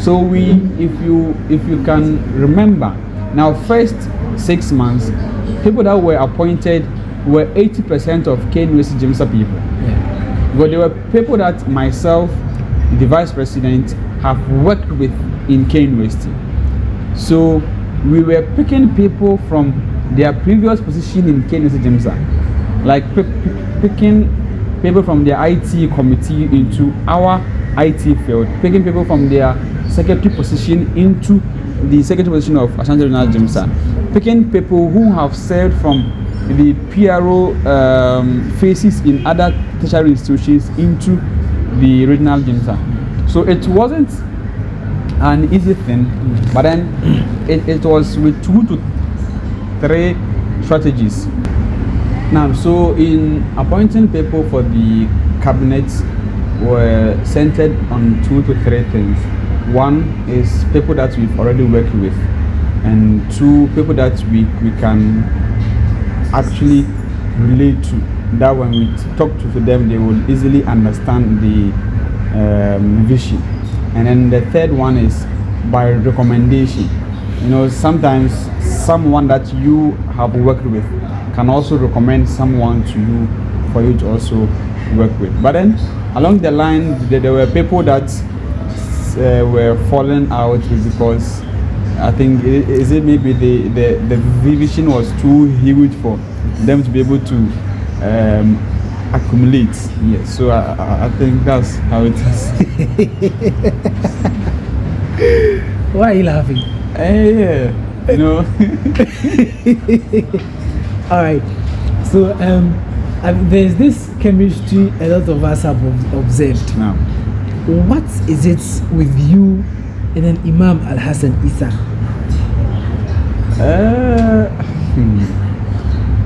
So if you can remember, now first 6 months, people that were appointed were 80% of KNUST Gmsa people. Yeah. But there were people that myself, the vice president, have worked with in KNUST. So we were picking people from their previous position in Gmsa, like picking people from their IT committee into our IT field, picking people from their secretary position into the secretary position of Ashanti Regional Gmsa, picking people who have served from the PRO phases in other tertiary institutions into the regional Gmsa. So it wasn't an easy thing, but then it was with 2 to 3 strategies. Now, so in appointing people for the cabinet were centered on 2 to 3 things. One is people that we've already worked with, and 2, people that we can actually relate to, that when we talk to them they will easily understand the vision. And then the third one is by recommendation. You know, sometimes someone that you have worked with can also recommend someone to you for you to also work with. But then along the line there were people that were falling out because I think maybe the vision was too huge for them to be able to accumulate. Yes, so I think that's how it is. Why are you laughing? Yeah, you know. All right, so there's this chemistry a lot of us have observed. Now, what is it with you and then Imam Al-Hassan Isa?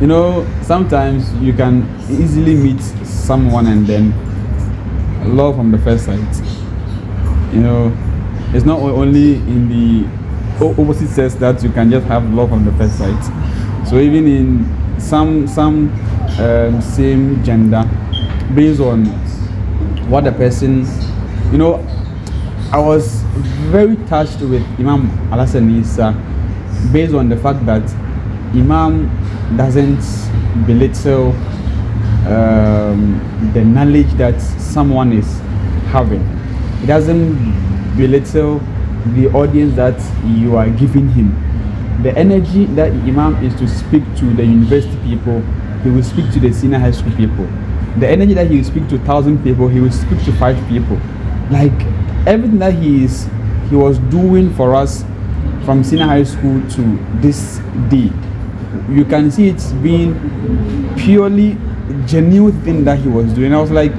You know, sometimes you can easily meet someone and then love from the first sight. You know, it's not only in the opposite sex that you can just have love from the first sight. So even in some same gender, based on what the person, you know, I was very touched with Imam Al-Hassan Isa based on the fact that Imam doesn't belittle the knowledge that someone is having. It doesn't belittle the audience that you are giving him. The energy that Imam is to speak to the university people, he will speak to the senior high school people. The energy that he will speak to 1,000 people, he will speak to 5 people. Like everything that he was doing for us from senior high school to this day, you can see it's being purely genuine thing that he was doing. I was like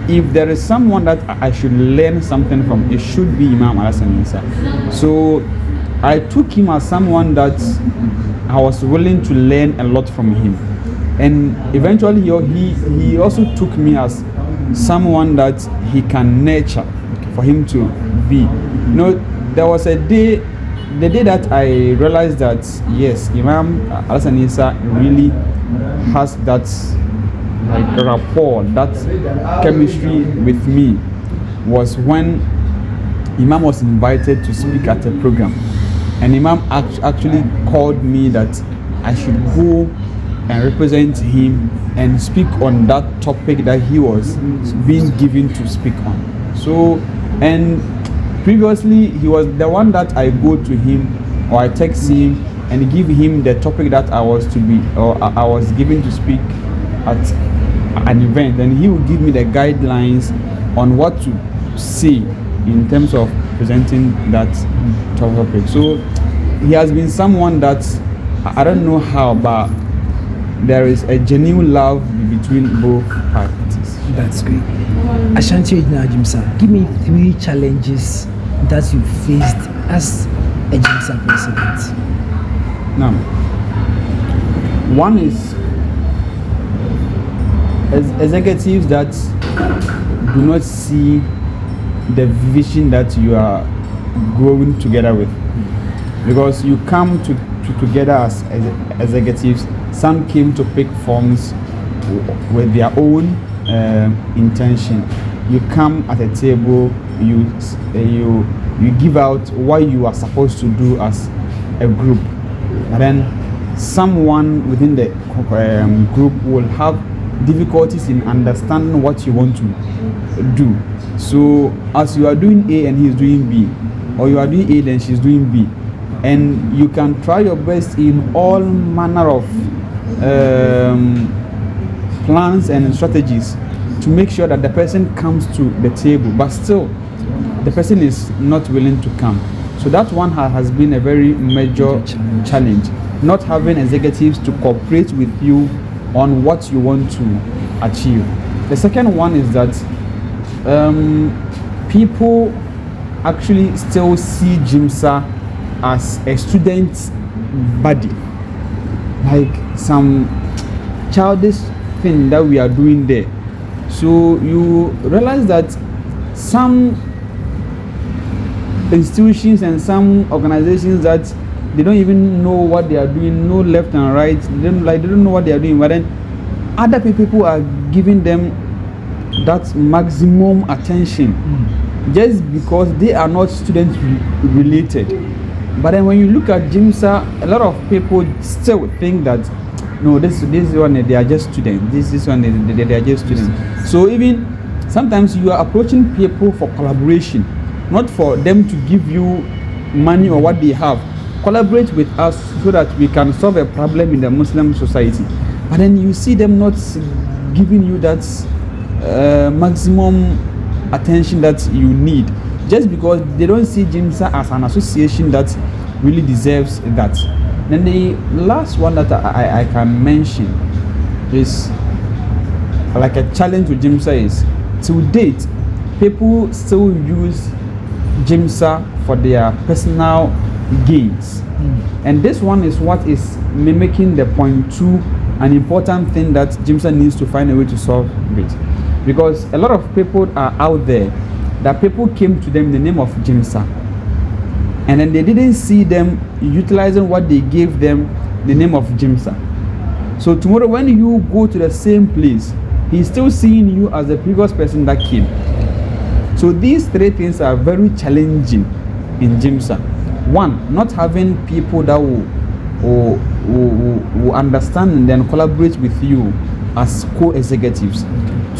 if there is someone that I should learn something from, it should be Imam Al-Hassan Isa. So I took him as someone that I was willing to learn a lot from him, and eventually he also took me as someone that he can nurture for him to be. You know, there was the day that I realized that yes, Imam Al-Hassan Isa really has that like rapport, that chemistry with me, was when Imam was invited to speak at a program, and Imam actually called me that I should go and represent him and speak on that topic that he was being given to speak on. So, and previously he was the one that I go to him or I text him and give him the topic that I was given to speak at an event, and he would give me the guidelines on what to say in terms of presenting that topic. So he has been someone that I don't know how, but there is a genuine love between both parties. That's great. Ashanti Regional Gmsa, give me 3 challenges that you faced as a Gmsa president. Now, one is as executives that do not see the vision that you are growing together with, because you come together as executives. Some came to pick forms with their own intention. You come at a table, you give out what you are supposed to do as a group, and then someone within the group will have difficulties in understanding what you want to do. So as you are doing A and he is doing B, or you are doing A then she's doing B, and you can try your best in all manner of plans and strategies to make sure that the person comes to the table, but still the person is not willing to come. So that one has been a very major challenge, not having executives to cooperate with you on what you want to achieve. The second one is that people actually still see Gmsa as a student body, like some childish thing that we are doing there. So you realize that some institutions and some organizations that they don't even know what they are doing, no left and right, they don't know what they are doing, but then other people are giving them that maximum attention just because they are not student related. But then when you look at Gmsa, a lot of people still think that no, this one they are just students, this one they are just students. So even sometimes you are approaching people for collaboration, not for them to give you money or what they have. Collaborate with us so that we can solve a problem in the Muslim society. But then you see them not giving you that maximum attention that you need, just because they don't see Gmsa as an association that really deserves that. Then the last one that I can mention is like a challenge with Gmsa is, to date, people still use Gmsa for their personal gains. And this one is what is mimicking the point two, an important thing that Gmsa needs to find a way to solve it. Because a lot of people are out there that people came to them in the name of Gmsa, and then they didn't see them utilizing what they gave them in the name of Gmsa. So tomorrow when you go to the same place, he's still seeing you as the previous person that came. So these three things are very challenging in Gmsa. One, not having people that will understand and then collaborate with you as co-executives.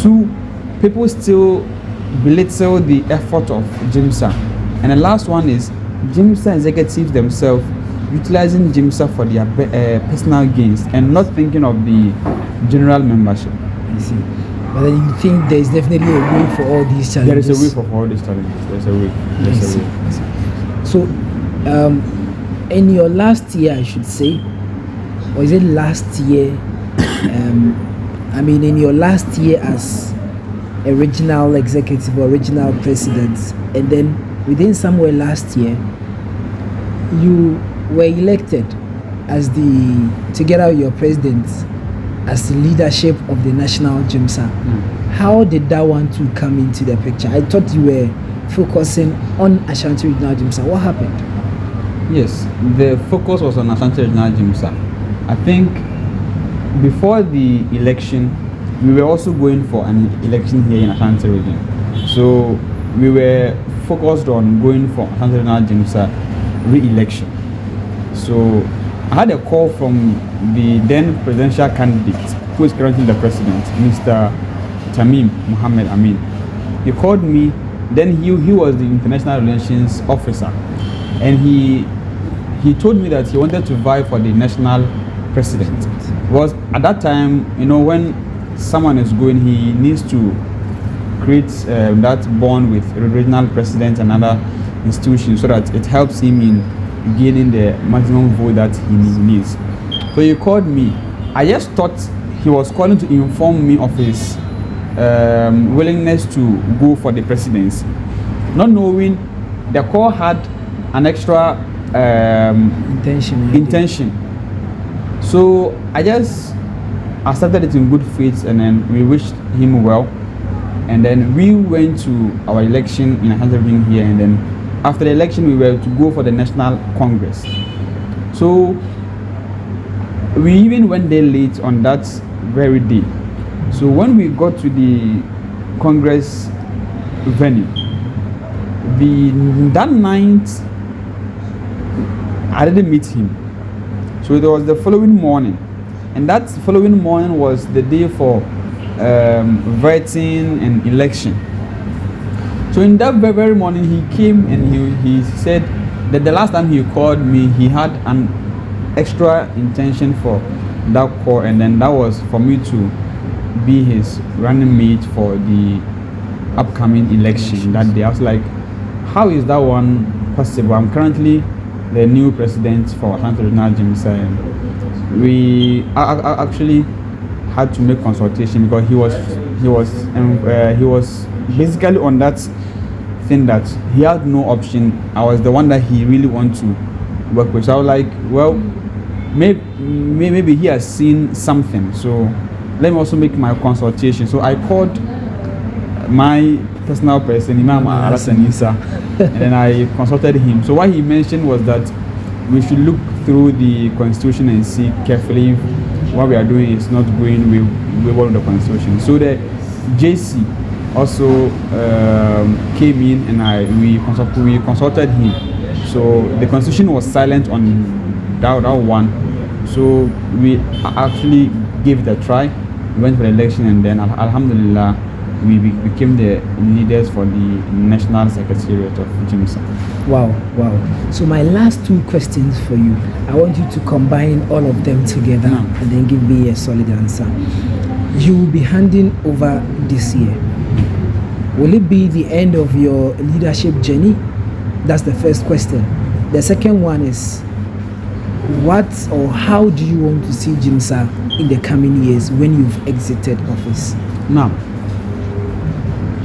Two, people still belittle the effort of Gmsa. And the last one is Gmsa executives themselves utilizing Gmsa for their personal gains and not thinking of the general membership. I see. But then you think there is definitely a way for all these challenges? There is a way for all these challenges. There's a way. There's a way. So, in your last year, I should say, or is it last year? In your last year as a regional executive or regional president, and then within somewhere last year, you were elected as together with your president, as the leadership of the national Gmsa. How did that one to come into the picture? I thought you were focusing on Ashanti Regional Gmsa. What happened? Yes, the focus was on Ashanti Regional Gmsa. I think before the election, we were also going for an election here in Ashanti Region. So we were focused on going for Ashanti Regional Gmsa re-election. So I had a call from the then presidential candidate, who is currently the president, Mr. Tamim Muhammad Amin. He called me. Then he was the international relations officer, and he told me that he wanted to vie for the national president. Because at that time, when someone is going, he needs to create that bond with regional presidents and other institutions so that it helps him in gaining the maximum vote that he needs. So he called me. I just thought he was calling to inform me of his willingness to go for the presidency, not knowing the call had an extra intention. So I started it in good faith, and then we wished him well, and then we went to our election in Ashanti Region here, and then after the election we were to go for the National Congress. So we even went there late on that very day. So when we got to the Congress venue, that night I didn't meet him. So it was the following morning, and that following morning was the day for voting and election. So in that very morning he came and he said the last time he called me, he had an extra intention for that call, and then that was for me to be his running mate for the upcoming election that day. I was like, how is that one possible? I'm currently the new president for Ashanti Regional Gmsa, and we actually had to make consultation because he was basically on that thing that he had no option. I was the one that he really wanted to work with. So I was like, well, maybe he has seen something, so let me also make my consultation. So I called my personal person, Imam Alasanisa, and then I consulted him. So what he mentioned was that we should look through the constitution and see carefully if what we are doing is not going with one of the constitution. So the JC also came in, and we consulted him. So the constitution was silent on that one. So we actually gave it a try. We went for the election, and then Alhamdulillah, we became the leaders for the National Secretariat of Gmsa. Wow. So my last two questions for you, I want you to combine all of them together and then give me a solid answer. You will be handing over this year. Will it be the end of your leadership journey? That's the first question. The second one is, what or how do you want to see Gmsa in the coming years when you've exited office? Now,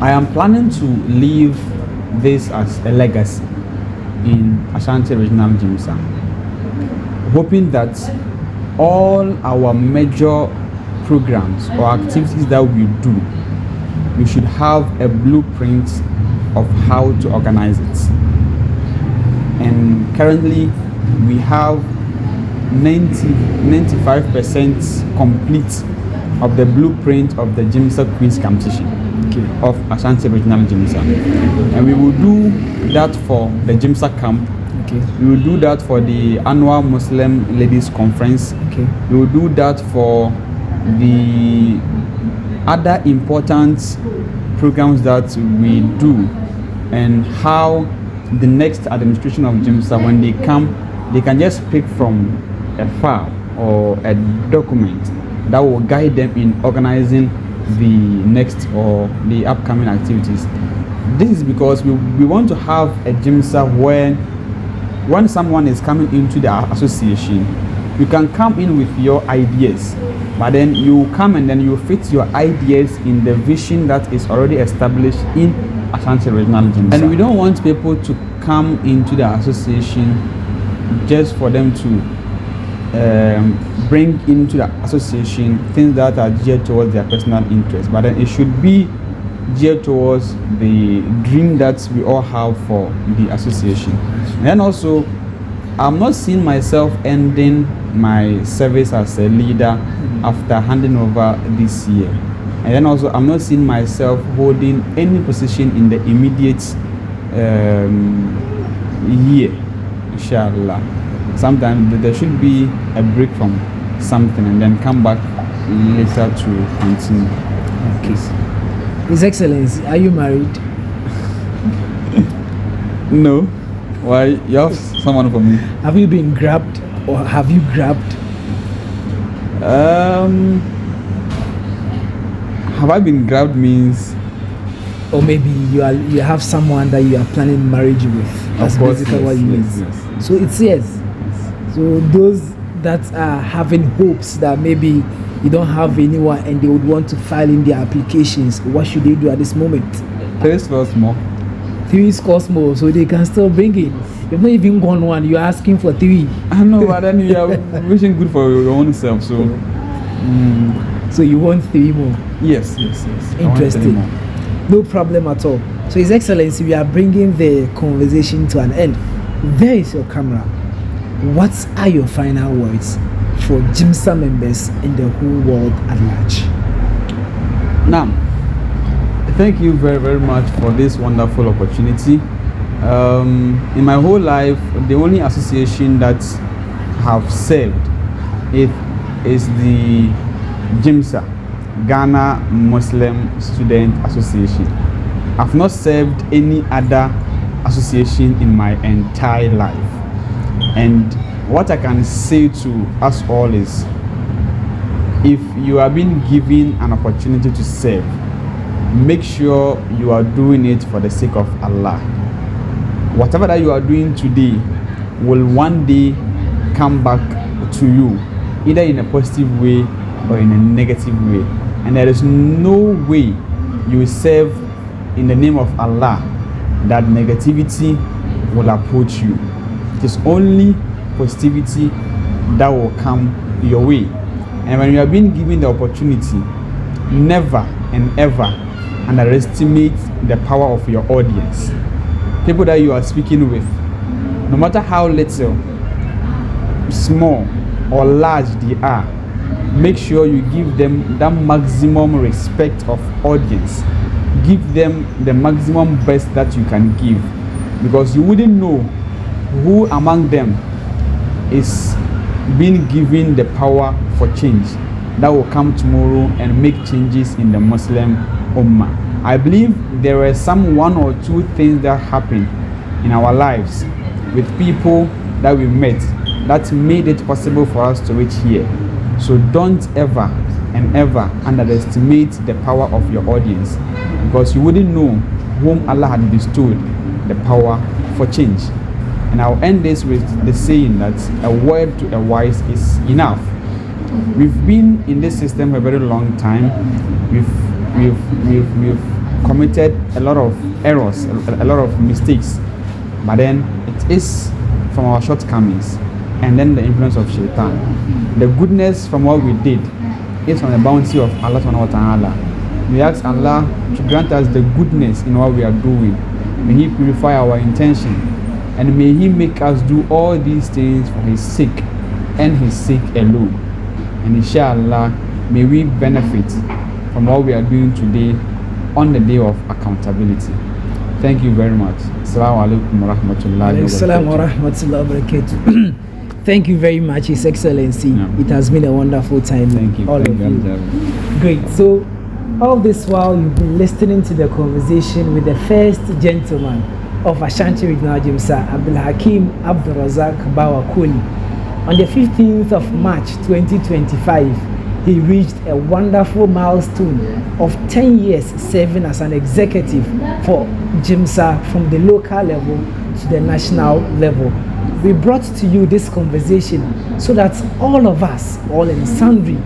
I am planning to leave this as a legacy in Ashanti Regional Gmsa, hoping that all our major programs or activities that we do, we should have a blueprint of how to organize it. And currently, we have 95% complete of the blueprint of the Gmsa quiz competition of Ashanti Regional Gmsa. And we will do that for the Gmsa camp. We will do that for the annual Muslim Ladies Conference. We will do that for the other important programs that we do, and how the next administration of Gmsa, when they come, they can just pick from a file or a document that will guide them in organizing the next or the upcoming activities. This is because we want to have a Gmsa where when someone is coming into the association, you can come in with your ideas, but then you come and then you fit your ideas in the vision that is already established in Ashanti Regional Gmsa. And we don't want people to come into the association just for them to bring into the association things that are geared towards their personal interest, but then it should be geared towards the dream that we all have for the association. And then also, I'm not seeing myself ending my service as a leader after handing over this year. And then also, I'm not seeing myself holding any position in the immediate year, inshallah. Sometimes there should be a break from something and then come back later to continue. Okay. His Excellency, are you married? No. Why? You have someone for me? Have you been grabbed or have you grabbed? Have I been grabbed means? Or maybe you have someone that you are planning marriage with. That's basically what you mean. Yes. So it's yes. So those that are having hopes that maybe you don't have anyone and they would want to file in their applications, what should they do at this moment? 3 scores more. 3 scores more, so they can still bring in. You've not even gone one, you're asking for 3. I know, but then you are wishing good for your own self. So, so you want 3 more? Yes. Interesting. No problem at all. So, His Excellency, we are bringing the conversation to an end. There is your camera. What are your final words for Gmsa members in the whole world at large? Now, thank you very, very much for this wonderful opportunity. In my whole life, the only association that have served it is the Gmsa, Ghana Muslim Student Association. I've not served any other association in my entire life. And what I can say to us all is, if you are being given an opportunity to serve, make sure you are doing it for the sake of Allah. Whatever that you are doing today will one day come back to you, either in a positive way or in a negative way. And there is no way you will serve in the name of Allah that negativity will approach you. It is only positivity that will come your way. And when you are being given the opportunity, never and ever underestimate the power of your audience. People that you are speaking with, no matter how little, small or large they are, make sure you give them that maximum respect of audience. Give them the maximum best that you can give, because you wouldn't know who among them is being given the power for change that will come tomorrow and make changes in the Muslim Ummah. I believe there were some one or two things that happened in our lives with people that we met that made it possible for us to reach here. So don't ever and ever underestimate the power of your audience, because you wouldn't know whom Allah had bestowed the power for change. And I'll end this with the saying that a word to a wise is enough. We've been in this system for a very long time. We've committed a lot of errors, a lot of mistakes, but then it is from our shortcomings and then the influence of Shaitan. The goodness from what we did is from the bounty of Allah subhanahu wa ta'ala. We ask Allah to grant us the goodness in what we are doing. May He purify our intention, and may He make us do all these things for His sake and His sake alone. And inshallah, may we benefit from what we are doing today on the day of accountability. Thank you very much. Assalamu alaikum wa rahmatullahi wa barakatuh. Thank you very much, His Excellency. Yeah. It has been a wonderful time. Thank you. All of you. Great. So, all this while you've been listening to the conversation with the first gentleman of Ashanti Region Gmsa, Abdul Hakim Abdul Razak Bawakoli. On the 15th of March 2025, he reached a wonderful milestone of 10 years serving as an executive for Gmsa from the local level to the national level. We brought to you this conversation so that all of us, all in sundry,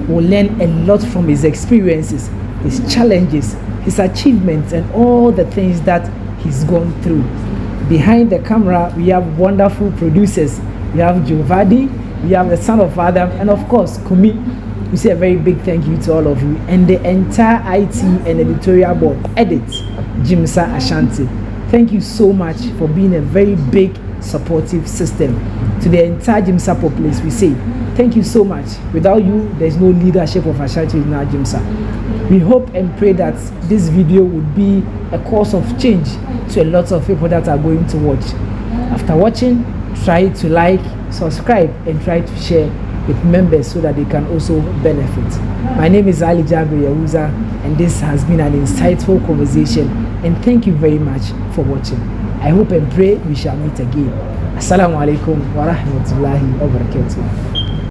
will learn a lot from his experiences, his challenges, his achievements, and all the things that he's gone through. Behind the camera, we have wonderful producers. We have Jovadi, we have the son of Adam, and of course, Kumi. We say a very big thank you to all of you and the entire IT and editorial board, Edit, Gmsa Ashanti. Thank you so much for being a very big supportive system. To the entire Gmsa populace, we say thank you so much. Without you, there's no leadership of Ashanti in our Gmsa. We hope and pray that this video would be a cause of change to a lot of people that are going to watch. After watching, try to like, subscribe, and try to share with members so that they can also benefit. My name is Ali Jabri Yahuza, and this has been an insightful conversation, and thank you very much for watching. I hope and pray we shall meet again. Assalamu alaikum wa rahmatullahi wa barakatuh.